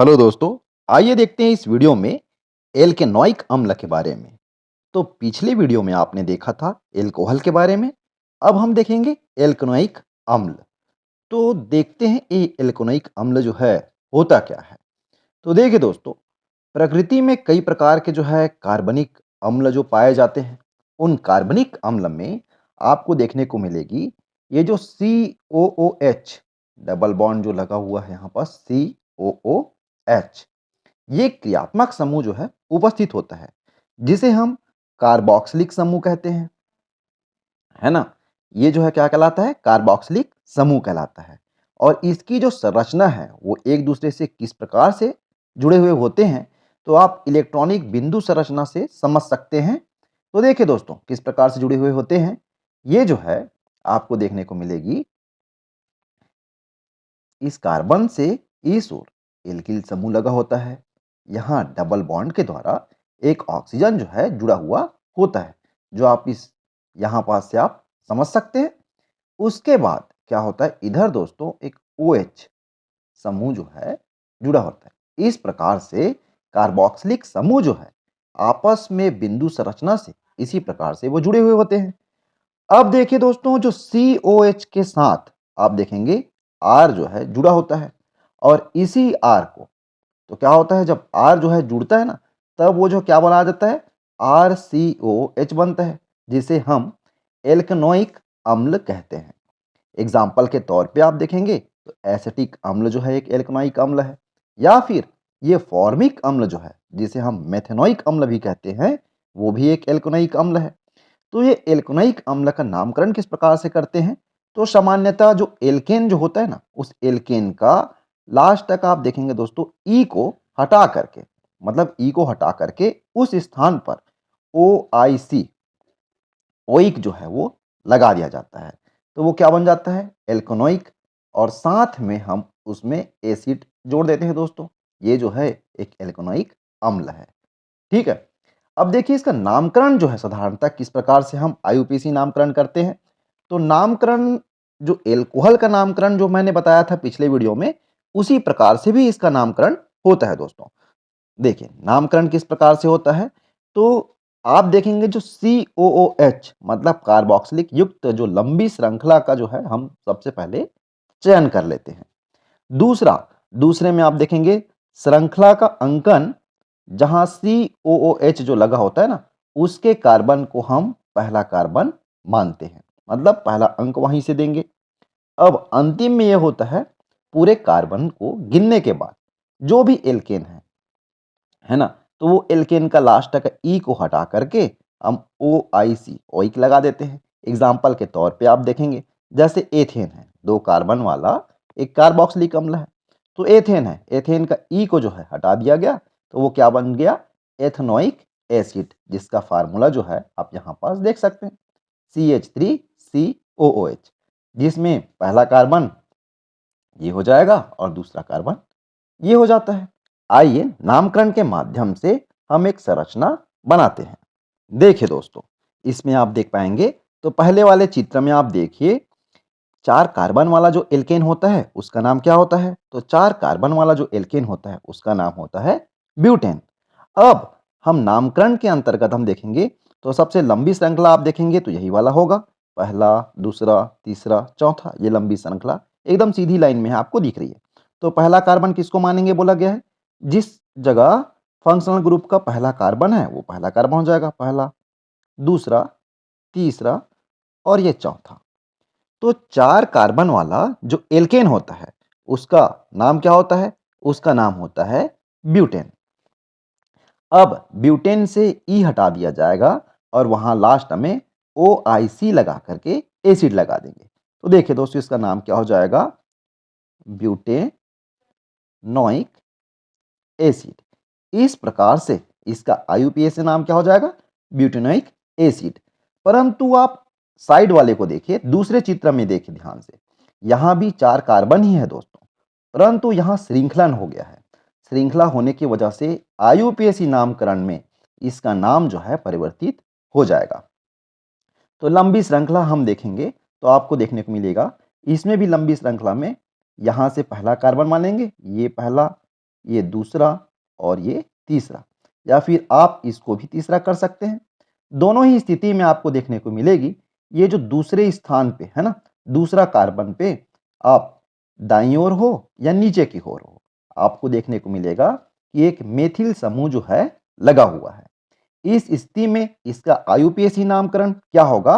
Hello दोस्तों, आइए देखते हैं इस वीडियो में एल्केनॉइक अम्ल के बारे में। तो पिछले वीडियो में आपने देखा था एल्कोहल के बारे में, अब हम देखेंगे एल्केनॉइक अम्ल। तो देखते हैं ये एल्केनॉइक अम्ल जो है होता क्या है। तो देखिए दोस्तों, प्रकृति में कई प्रकार के जो है कार्बनिक अम्ल जो पाए जाते हैं, उन कार्बनिक अम्ल में आपको देखने को मिलेगी ये जो COOH डबल बॉन्ड जो लगा हुआ है यहाँ पर COOH, ये क्रियात्मक समूह जो है उपस्थित होता है, जिसे हम कार्बोक्सिलिक समूह कहते हैं, है ना? ये जो है क्या कहलाता है? कार्बोक्सिलिक समूह कहलाता है। और इसकी जो संरचना है वो एक दूसरे से किस प्रकार से जुड़े हुए होते हैं, तो आप इलेक्ट्रॉनिक बिंदु संरचना से समझ सकते हैं। तो देखिए दोस्तों, किस प्रकार से जुड़े हुए होते हैं। ये जो है आपको देखने को मिलेगी, इस कार्बन से इस ओर एल्किल समूह लगा होता है। यहाँ डबल बॉन्ड के द्वारा एक ऑक्सीजन जो है जुड़ा हुआ होता है, जो आप इस यहाँ पास से आप समझ सकते हैं। उसके बाद क्या होता है, इधर दोस्तों एक OH समूह जो है जुड़ा होता है। इस प्रकार से कार्बोक्सिलिक समूह जो है आपस में बिंदु संरचना से इसी प्रकार से वो जुड़े हुए होते हैं। अब देखिए दोस्तों, जो COH के साथ आप देखेंगे R जो है जुड़ा होता है, और इसी R को तो क्या होता है, जब R जो है जुड़ता है ना, तब वो जो क्या बना जाता है, RCOH बनता है, जिसे हम एल्केनोइक अम्ल कहते हैं। एग्जाम्पल के तौर पे आप देखेंगे तो एसिटिक अम्ल जो है एक एल्केनोइक अम्ल है, या फिर ये फॉर्मिक अम्ल जो है जिसे हम मेथेनोइक अम्ल भी कहते हैं, वो भी एक एल्केनोइक अम्ल है। तो ये एल्केनोइक अम्ल का नामकरण किस प्रकार से करते हैं, तो सामान्यतः जो एल्केन जो होता है ना, उस एल्केन का लास्ट तक आप देखेंगे दोस्तों ई को हटा करके, मतलब ई को हटा करके उस स्थान पर OIC ओइक जो है वो लगा दिया जाता है। तो वो क्या बन जाता है, एल्केनोइक। और साथ में हम उसमें एसिड जोड़ देते हैं दोस्तों, ये जो है एक एल्केनोइक अम्ल है। ठीक है। अब देखिए इसका नामकरण जो है साधारणतः किस प्रकार से हम IUPAC नामकरण करते हैं। तो नामकरण, जो एल्कोहल का नामकरण जो मैंने बताया था पिछले वीडियो में, उसी प्रकार से भी इसका नामकरण होता है दोस्तों। देखिए नामकरण किस प्रकार से होता है, तो आप देखेंगे जो COOH मतलब कार्बोक्सिलिक युक्त जो लंबी श्रृंखला का जो है हम सबसे पहले चयन कर लेते हैं। दूसरा, दूसरे में आप देखेंगे श्रृंखला का अंकन, जहां COOH जो लगा होता है ना, उसके कार्बन को हम पहला कार्बन मानते हैं, मतलब पहला अंक वहीं से देंगे। अब अंतिम में यह होता है, पूरे कार्बन को गिनने के बाद जो भी एल्केन है ना, तो वो एल्केन का लास्ट का ई को हटा करके हम OIC ओइक लगा देते हैं। एग्जाम्पल के तौर पे आप देखेंगे, जैसे एथेन है, 2 कार्बन वाला एक कार्बोक्सिलिक अम्ल है। तो एथेन है, एथेन का ई को जो है हटा दिया गया, तो वो क्या बन गया, एथनोइक एसिड, जिसका फार्मूला जो है आप यहाँ पास देख सकते हैं, CH3COOH, जिसमें पहला कार्बन ये हो जाएगा और दूसरा कार्बन ये हो जाता है। आइए नामकरण के माध्यम से हम एक संरचना बनाते हैं। देखिए दोस्तों, इसमें आप देख पाएंगे, तो पहले वाले चित्र में आप देखिए, 4 कार्बन वाला जो एल्केन होता है उसका नाम क्या होता है, तो 4 कार्बन वाला जो एल्केन होता है उसका नाम होता है ब्यूटेन। अब हम नामकरण के अंतर्गत हम देखेंगे, तो सबसे लंबी श्रृंखला आप देखेंगे तो यही वाला होगा, पहला, दूसरा, तीसरा, चौथा, ये लंबी श्रृंखला एकदम सीधी लाइन में है, आपको दिख रही है। तो पहला कार्बन किसको मानेंगे बोला गया है, जिस जगह फंक्शनल ग्रुप का पहला कार्बन है वो पहला कार्बन हो जाएगा, पहला, दूसरा, तीसरा और ये चौथा। तो 4 कार्बन वाला जो एल्केन होता है उसका नाम क्या होता है, उसका नाम होता है ब्यूटेन। अब ब्यूटेन से ई हटा दिया जाएगा और वहां लास्ट में OIC लगा करके एसिड लगा देंगे। तो देखिए दोस्तों, इसका नाम क्या हो जाएगा, ब्यूटेनोइक एसिड। इस प्रकार से इसका IUPAC नाम क्या हो जाएगा, ब्यूटेनोइक एसिड। परंतु आप साइड वाले को देखिए, दूसरे चित्र में देखिए ध्यान से, यहां भी 4 कार्बन ही है दोस्तों, परंतु यहां श्रृंखलन हो गया है। श्रृंखला होने की वजह से IUPAC नामकरण में इसका नाम जो है परिवर्तित हो जाएगा। तो लंबी श्रृंखला हम देखेंगे तो आपको देखने को मिलेगा, इसमें भी लंबी श्रृंखला में यहां से पहला कार्बन मानेंगे, ये पहला, ये दूसरा और ये तीसरा, या फिर आप इसको भी तीसरा कर सकते हैं। दोनों ही स्थिति में आपको देखने को मिलेगी, ये जो दूसरे स्थान पे है ना, दूसरा कार्बन पे आप दाईं ओर हो या नीचे की ओर हो, आपको देखने को मिलेगा कि एक मेथिल समूह जो है लगा हुआ है। इस स्थिति में इसका आईयूपीएसी नामकरण क्या होगा?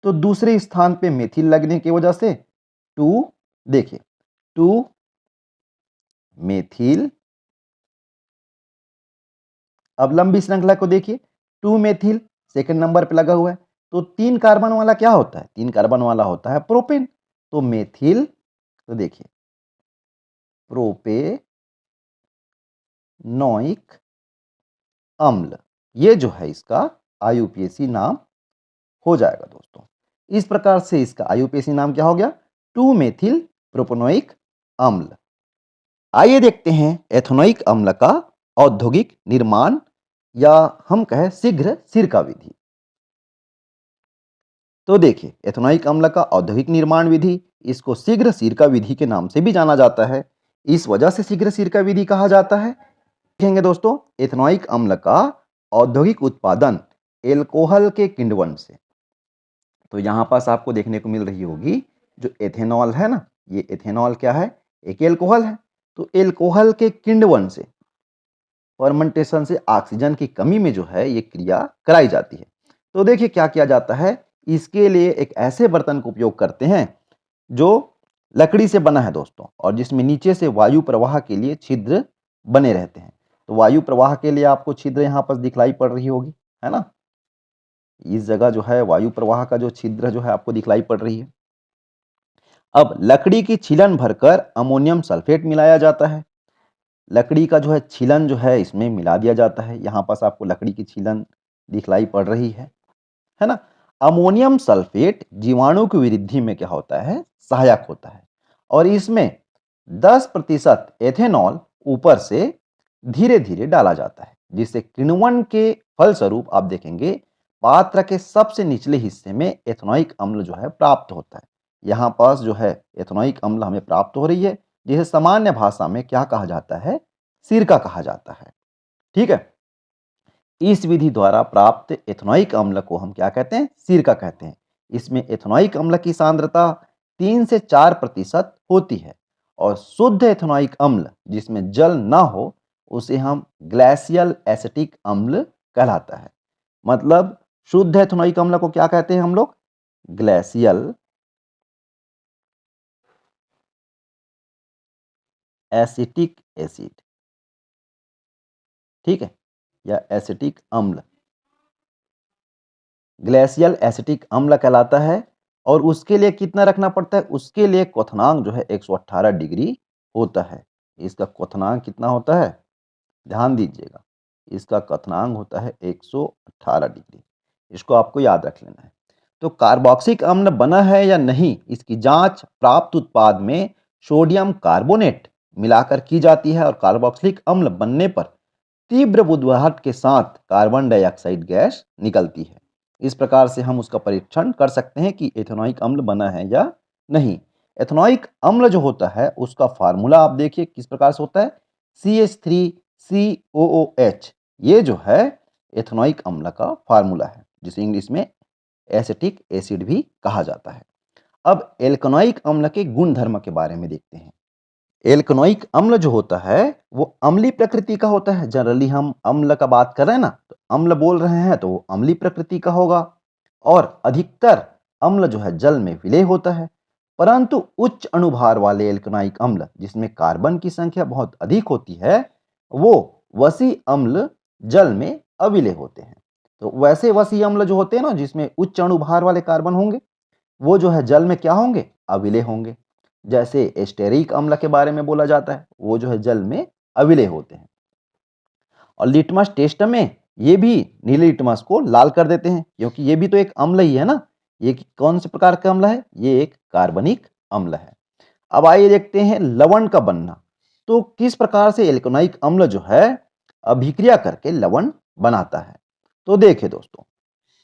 तो दूसरे स्थान पे मेथिल लगने की वजह से 2, देखिए 2 मेथिल। अब लंबी श्रृंखला को देखिए, 2 मेथिल सेकंड नंबर पे लगा हुआ है, तो 3 कार्बन वाला क्या होता है? 3 कार्बन वाला होता है प्रोपेन। तो मेथिल, तो देखिए प्रोपेनोइक अम्ल, ये जो है इसका आईयूपीएसी नाम हो जाएगा दोस्तों। इस प्रकार से इसका आईयूपीएसी नाम क्या हो गया? 2 मेथिल प्रोपेनोइक अम्ल। आइए देखते हैं एथेनोइक अम्ल का औद्योगिक निर्माण, या हम कहें शीघ्र सिरका विधि। तो देखिए एथेनोइक अम्ल का औद्योगिक निर्माण विधि, इसको शीघ्र सिरका विधि के नाम से भी जाना जाता है। इस वजह से शीघ्र सिरका विधि कहा जाता है। देखेंगे दोस्तों, एथेनोइक अम्ल का औद्योगिक उत्पादन एल्कोहल के किण्वन से। तो यहां पास आपको देखने को मिल रही होगी जो एथेनॉल है ना, ये एथेनॉल क्या है? एक एल्कोहल है। तो एल्कोहल के किण्वन से, फर्मेंटेशन से ऑक्सीजन की कमी में जो है ये क्रिया कराई जाती है। तो देखिए क्या किया जाता है, इसके लिए एक ऐसे बर्तन का उपयोग करते हैं जो लकड़ी से बना है दोस्तों, और जिसमें नीचे से वायु प्रवाह के लिए छिद्र बने रहते हैं। तो वायु प्रवाह के लिए आपको छिद्र यहाँ पर दिखलाई पड़ रही होगी, है ना? इस जगह जो है वायु प्रवाह का जो छिद्र जो है आपको दिखलाई पड़ रही है। अब लकड़ी की छीलन भरकर अमोनियम सल्फेट मिलाया जाता है। लकड़ी का जो है छीलन जो है इसमें मिला दिया जाता है। यहाँ पास आपको लकड़ी की छीलन दिखलाई पड़ रही है ना? अमोनियम सल्फेट जीवाणु की वृद्धि में क्या होता है? सहायक होता है, और इसमें 10% एथेनॉल ऊपर से धीरे धीरे डाला जाता है, जिससे किण्वन के फलस्वरूप आप देखेंगे पात्र के सबसे निचले हिस्से में एथेनोइक अम्ल जो है प्राप्त होता है। यहाँ पास जो है एथेनोइक अम्ल हमें प्राप्त हो रही है, जिसे सामान्य भाषा में क्या कहा जाता है? सिरका कहा जाता है। ठीक है, इस विधि द्वारा प्राप्त एथेनोइक अम्ल को हम क्या कहते हैं? सिरका कहते हैं। इसमें एथेनोइक अम्ल की सांद्रता 3 से 4% होती है, और शुद्ध एथेनोइक अम्ल जिसमें जल ना हो उसे हम ग्लेशियल एसिटिक अम्ल कहलाता है। मतलब शुद्ध एथेनोइक अम्ल को क्या कहते हैं हम लोग? ग्लेशियल एसिटिक एसिड, ठीक है, या एसिटिक अम्ल, ग्लेशियल एसिटिक अम्ल कहलाता है। और उसके लिए कितना रखना पड़ता है? उसके लिए क्वथनांक जो है 118 डिग्री होता है। इसका क्वथनांक कितना होता है? ध्यान दीजिएगा, इसका क्वथनांक होता है 118 डिग्री। इसको आपको याद रख लेना है। तो कार्बोक्सिलिक अम्ल बना है या नहीं, इसकी जांच प्राप्त उत्पाद में सोडियम कार्बोनेट मिलाकर की जाती है, और कार्बोक्सिलिक अम्ल बनने पर तीव्र बुदबुदाहट के साथ कार्बन डाइऑक्साइड गैस निकलती है। इस प्रकार से हम उसका परीक्षण कर सकते हैं कि एथेनोइक अम्ल बना है या नहीं। एथेनोइक अम्ल जो होता है उसका फार्मूला आप देखिए किस प्रकार से होता है? CH3COOH, ये जो है एथेनोइक अम्ल का फार्मूला है, जिसे इंग्लिश में एसिटिक एसिड भी कहा जाता है। अब एल्कनोइक अम्ल के गुण धर्म के बारे में देखते हैं। एल्कनोइक अम्ल जो होता है वो अम्लीय प्रकृति का होता है। जनरली हम अम्ल का बात कर रहे हैं ना, तो अम्ल बोल रहे हैं तो वो अम्लीय प्रकृति का होगा, और अधिकतर अम्ल जो है जल में विलेय होता है। परंतु उच्च अणुभार वाले एल्कनोइक अम्ल जिसमें कार्बन की संख्या बहुत अधिक होती है, वो वसी अम्ल जल में अविलेय होते हैं। तो वैसे वसी अम्ल जो होते हैं ना, जिसमें उच्च अणुभार वाले कार्बन होंगे, वो जो है जल में क्या होंगे? अविलेय होंगे। जैसे एस्टेरिक अम्ल के बारे में बोला जाता है, वो जो है जल में अविलेय होते हैं। और लिटमस टेस्ट में ये भी नीले लिटमस को लाल कर देते हैं, क्योंकि ये भी तो एक अम्ल ही है ना। ये कौन से प्रकार का अम्ल है? ये एक कार्बनिक अम्ल है। अब आइए देखते हैं लवण का बनना। तो किस प्रकार से एल्कनोइक अम्ल जो है अभिक्रिया करके लवण बनाता है। तो देखिए दोस्तों,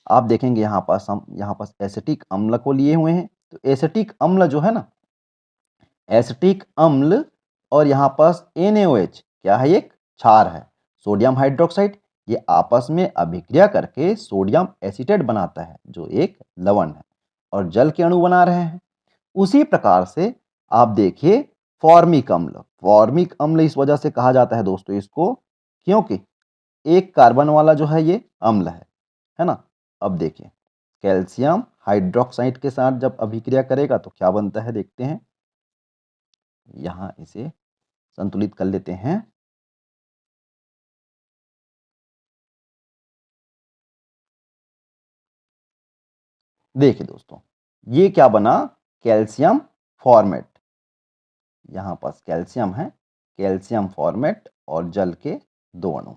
आप देखेंगे हम यहाँ पास एसिटिक अम्ल को लिए हुए हैं। तो एसिटिक अम्ल जो है ना, एसिटिक अम्ल और यहाँ पास NaOH क्या है, एक क्षार है। सोडियम हाइड्रोक्साइड ये आपस में अभिक्रिया करके सोडियम एसीटेट बनाता है जो एक लवण है और जल के अणु बना रहे हैं। उसी प्रकार से आप देखिए फॉर्मिक अम्ल, फॉर्मिक अम्ल इस वजह से कहा जाता है दोस्तों इसको क्योंकि एक कार्बन वाला जो है ये अम्ल है ना। अब देखिए कैल्शियम हाइड्रोक्साइड के साथ जब अभिक्रिया करेगा तो क्या बनता है देखते हैं। यहां इसे संतुलित कर लेते हैं। देखिए दोस्तों ये क्या बना, कैल्शियम फॉर्मेट। यहां पास कैल्शियम है, कैल्शियम फॉर्मेट और जल के दो अणु,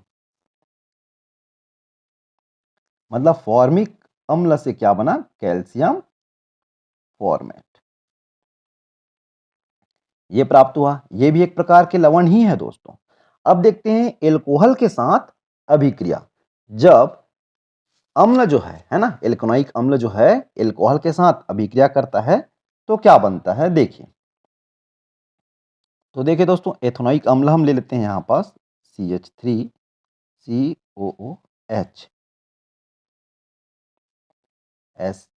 मतलब फॉर्मिक अम्ल से क्या बना, कैल्शियम फॉर्मेट। ये प्राप्त हुआ, ये भी एक प्रकार के लवण ही है दोस्तों। अब देखते हैं एल्कोहल के साथ अभिक्रिया। जब अम्ल जो है ना, एल्कोनॉइक अम्ल जो है एल्कोहल के साथ अभिक्रिया करता है तो क्या बनता है देखिए। तो देखिए दोस्तों एथेनॉइक अम्ल हम ले लेते हैं यहां पास CH3COOH, एस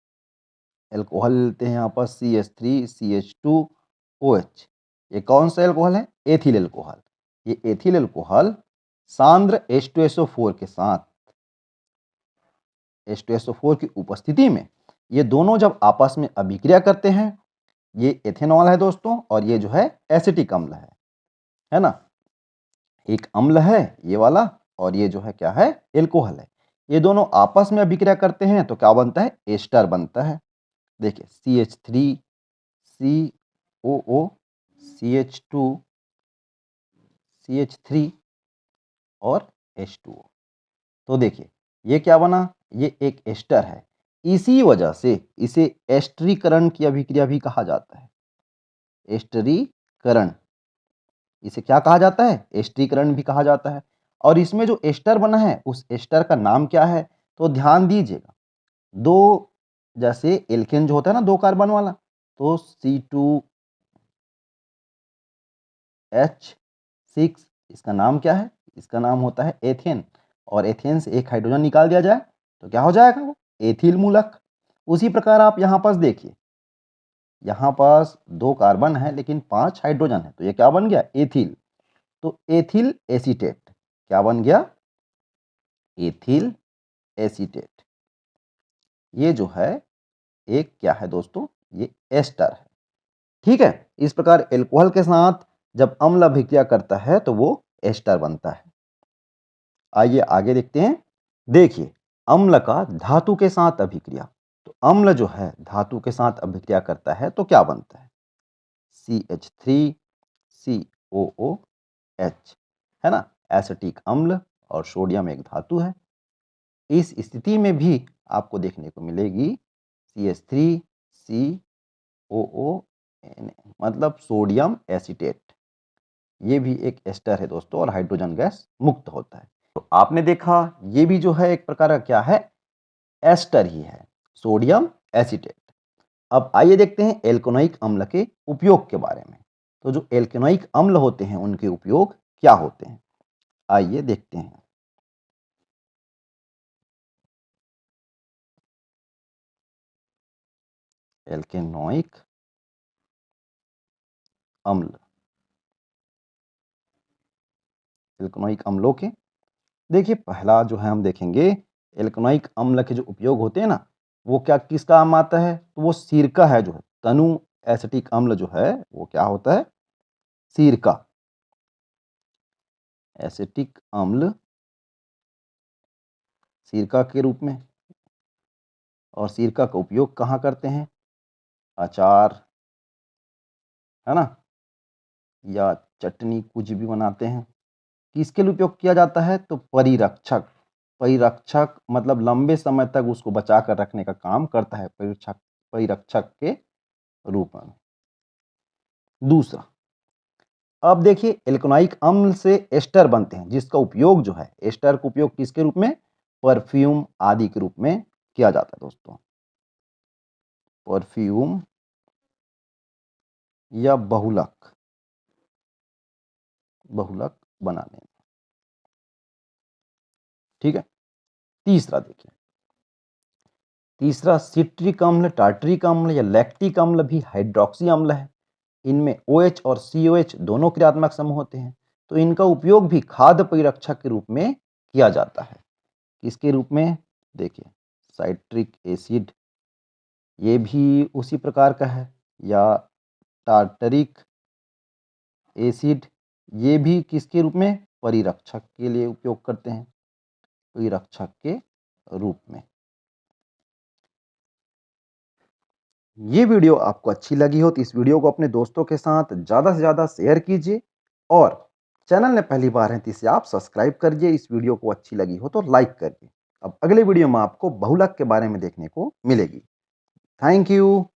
एल्कोहल लेते हैं यहाँ पर CH3CH2OH। ये कौन सा एल्कोहल है, एथिल एल्कोहल। ये एथिल एल्कोहल सांद्र H2SO4 के साथ, H2SO4 की उपस्थिति में ये दोनों जब आपस में अभिक्रिया करते हैं, ये एथेनॉल है दोस्तों और ये जो है एसिटिक अम्ल है ना। एक अम्ल है ये वाला और ये जो है क्या है, एल्कोहल है। ये दोनों आपस में अभिक्रिया करते हैं तो क्या बनता है, एस्टर बनता है। देखिए CH3COO, CH2CH3 और H2O। तो देखिए ये क्या बना, ये एक एस्टर है। इसी वजह से इसे एस्टरीकरण की अभिक्रिया भी कहा जाता है। एस्टरीकरण, इसे क्या कहा जाता है, एस्टरीकरण भी कहा जाता है। और इसमें जो एस्टर बना है उस एस्टर का नाम क्या है, तो ध्यान दीजिएगा। दो, जैसे एल्केन जो होता है ना दो कार्बन वाला, तो C2H6, इसका नाम क्या है, इसका नाम होता है एथेन। और एथेन से एक हाइड्रोजन निकाल दिया जाए तो क्या हो जाएगा, वो एथिल मूलक। उसी प्रकार आप यहां पास देखिए, यहां पास दो कार्बन है लेकिन 5 हाइड्रोजन है, तो ये क्या बन गया, एथिल। तो एथिल एसीटेट क्या बन गया, एथिल एसीटेट। ये जो है एक क्या है दोस्तों, ये एस्टर है। ठीक है, इस प्रकार एल्कोहल के साथ जब अम्ल अभिक्रिया करता है तो वो एस्टर बनता है। आइए आगे देखते हैं। देखिए अम्ल का धातु के साथ अभिक्रिया। तो अम्ल जो है धातु के साथ अभिक्रिया करता है तो क्या बनता है, CH3COOH, है ना, एसिटिक अम्ल और सोडियम एक धातु है। इस स्थिति में भी आपको देखने को मिलेगी CH3COON, मतलब सोडियम एसीटेट। ये भी एक एस्टर है दोस्तों और हाइड्रोजन गैस मुक्त होता है। तो आपने देखा ये भी जो है एक प्रकार का क्या है, एस्टर ही है, सोडियम एसीटेट। अब आइए देखते हैं एल्केनोइक अम्ल के उपयोग के बारे में। तो जो एल्केनोइक अम्ल होते हैं उनके उपयोग क्या होते हैं, आइए देखते हैं। एल्केनोइक अम्ल, एल्केनोइक अम्लों के देखिए पहला जो है हम देखेंगे एल्केनोइक अम्ल के जो उपयोग होते हैं ना, वो क्या किस काम आता है, तो वो सिरका है जो है, तनु एसिटिक अम्ल जो है वो क्या होता है, सिरका, एसिटिक अम्ल सिरका के रूप में। और सिरका का उपयोग कहाँ करते हैं, अचार, है ना, या चटनी कुछ भी बनाते हैं। किसके लिए उपयोग किया जाता है, तो परिरक्षक, परिरक्षक मतलब लंबे समय तक उसको बचा कर रखने का काम करता है, परिरक्षक, परिरक्षक के रूप में। दूसरा, अब देखिए एल्केनोइक अम्ल से एस्टर बनते हैं जिसका उपयोग जो है, एस्टर का उपयोग किसके रूप में, परफ्यूम आदि के रूप में किया जाता है दोस्तों। परफ्यूम या बहुलक, बहुलक बनाने में। ठीक है, तीसरा देखिए, तीसरा सिट्रिक अम्ल, टार्टरिक अम्ल या लैक्टिक अम्ल भी हाइड्रोक्सी अम्ल है। इनमें OH और COH दोनों क्रियात्मक समूह होते हैं, तो इनका उपयोग भी खाद्य परिरक्षक के रूप में किया जाता है। किसके रूप में? देखिए, साइट्रिक एसिड ये भी उसी प्रकार का है, या टार्टरिक एसिड ये भी किसके रूप में? परिरक्षक के लिए उपयोग करते हैं, परिरक्षक के रूप में। ये वीडियो आपको अच्छी लगी हो तो इस वीडियो को अपने दोस्तों के साथ ज़्यादा से ज़्यादा शेयर कीजिए, और चैनल में पहली बार हैं तो इसे आप सब्सक्राइब करिए। इस वीडियो को अच्छी लगी हो तो लाइक करिए। अब अगले वीडियो में आपको बहुलक के बारे में देखने को मिलेगी। Thank you.